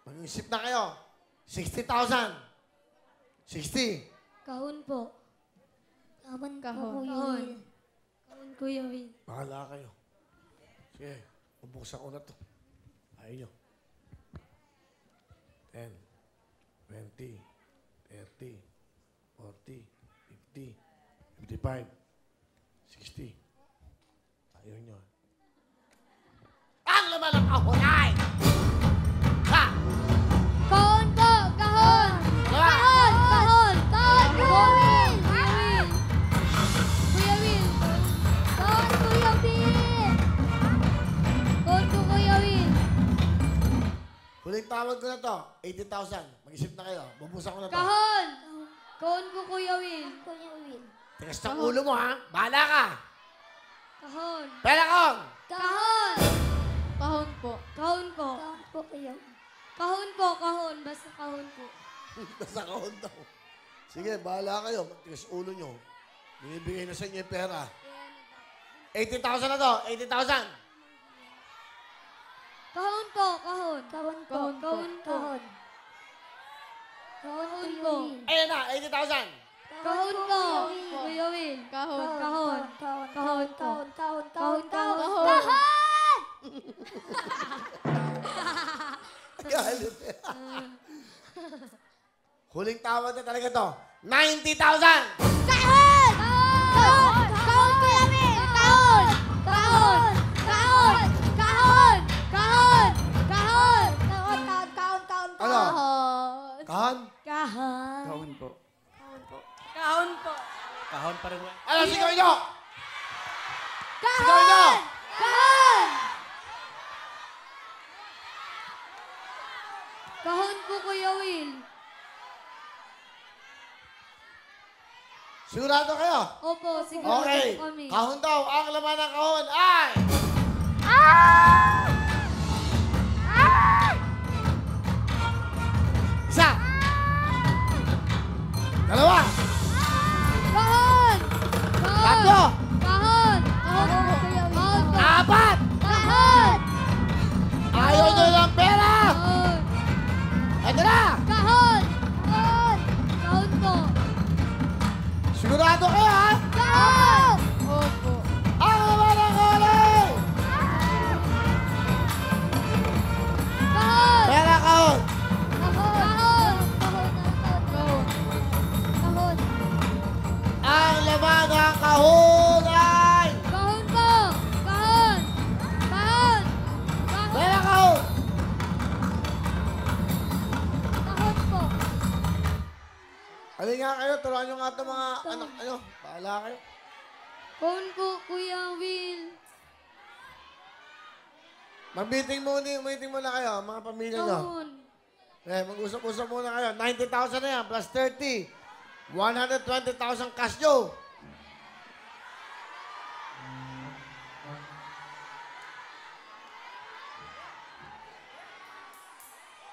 Mag-isip na kayo. 60,000. 60. Kahon po. Kahon. Kahon. Kahon, Kuya Will. Bahala kayo. Sige, bubuksan ko na to. Ayaw nyo. 10, 20, 30, 40, 50, 55, 60. Ayaw nyo. Ang laman ng kahonay! Ha! Kahon po! Kahon! Kahon! Kahon! Kahon! Kuya Will! Kuya Will! Kahon, Kuya Will! Kahon ko, Kuya Will! Huling tawag ko na to. 80,000. Mag-isip na kayo. Bubuksan ko na to. Kahon! Kahon ko, Kuya Will! Kuya Will. Tigas ng ulo mo, ha? Bahala ka! Kahon! Pera kong! Kahon! Kahon po. Kahon po! Kahon po kayo. Kahon po! Kahon! Basta kahon po. Basta kahon daw. Sige, bahala kayo. Tigas ulo nyo. Binibigay na sa inyo yung pera. 80,000 na to. 80,000. Kahon po! Kahon! Kahon po. Kahon po! Kahon. Kahon Kahon Kuya po! Will. Ayan na, 80,000. Kahon po! Kuya Will! Kahon. Kahon. Kahon. Kahon po. Kahon. Kahon! Kahon! Kahon. Galit. Huling tawag na talaga to. 90,000. Kahon! Kahon! Kahon, Kuya Will! Kahon! Kahon! Kahon! Kahon! Kahon! Kahon! Kahon. Ano? Kahon. Kahon? Kahon! Kahon po. Kahon po! Kahon pa rin mo. Ano, sigaw nyo? Sigaw nyo! Kahon! Kahon po, Kuya Will. Sigurado kayo? Opo, sigurado Okay. po kami. Kahon daw. Ang laman ng kahon ay... Isa. Dalawa. Kahon! Kahon! Tatlo. Kahon! Kahon po, Kuya Will. Kahon po. Apat. Kahon! Ayaw nyo ng pera. Kahon! Ito na. Kahon! Kahon! Kahon po. Sigurado kayo, ha? Kahon! Opo. Ang laman ng kahon ay... Kahon! Pera kahon. Kahon! Kahon. Kahon! Ang laman ng kahon ay... Kahon po! Kahon! Kahon! Kahon! Pera kahon. Kahon po! Halika nga kayo, turuan nyo nga ito mga anak nyo. Bahala kayo. Kahon po, Kuya Will. Mag-meeting muna kayo, mga pamilya nyo. Kahon! Eh, mag-usap-usap muna kayo. 90,000 na yan, plus 30. 120,000 cash nyo.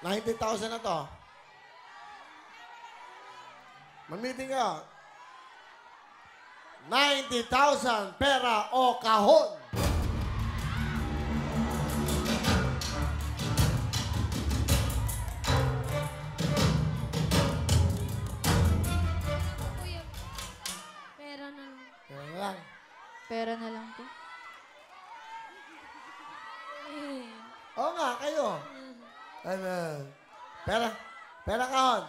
$90,000 na to. Mag-meeting kayo. 90,000 pera o kahon. Kuya, pera na lang. Yan lang. Pera na lang po. Oo nga, kayo. Ano? Pera. Pera kahon.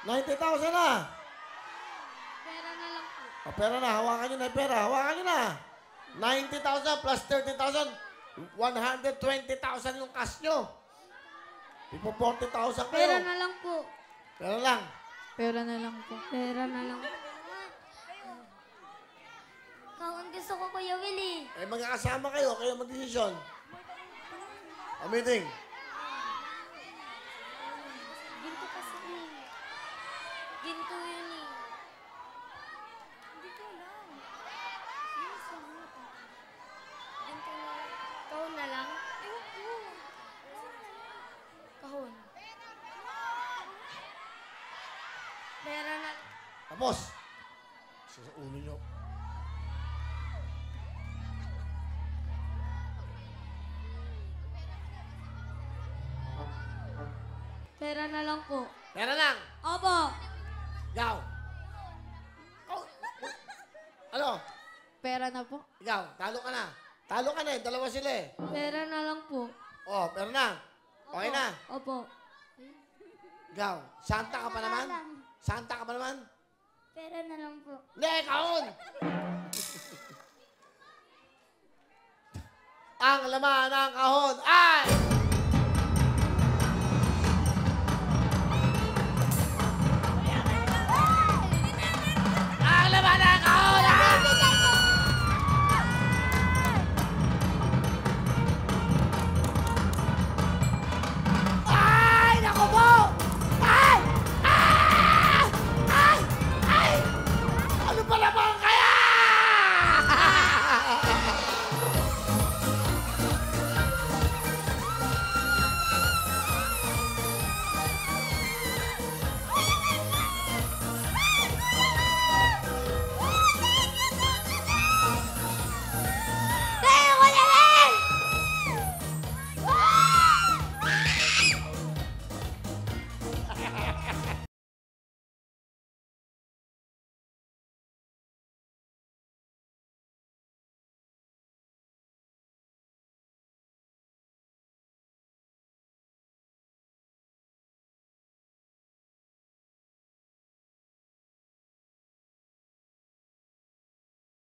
90,000 na. Pera na lang po. O, pera na. Hawakan nyo na yung pera. Hawakan nyo na. 90,000 plus 30,000. 120,000 yung cash nyo. Ipo 40,000 kayo. Pera na lang po. Pera lang. Pera na lang po. Pera na lang. Kahon gusto ko Kuya Will eh. Eh, magkakasama kayo. Kayo mag-desisyon. O, meeting. Ginto kasi eh. Ginto yun eh. Hindi ko alam. Ginto na. Kahon na lang? Ewan ko. Kahon. Pera na. Tapos. Sa ulo nyo. Pera na lang po. Pera lang. Opo. Ikaw. Oh, ano? Pera na po. Ikaw, talo ka na. Talo ka na eh. Dalawa sila eh. Pera na lang po. Oh, pera na. Okay na. Opo. Ikaw, Santa ka pa naman? Santa ka pa naman? Pera na lang po. Hindi, kahon! Ang laman ng kahon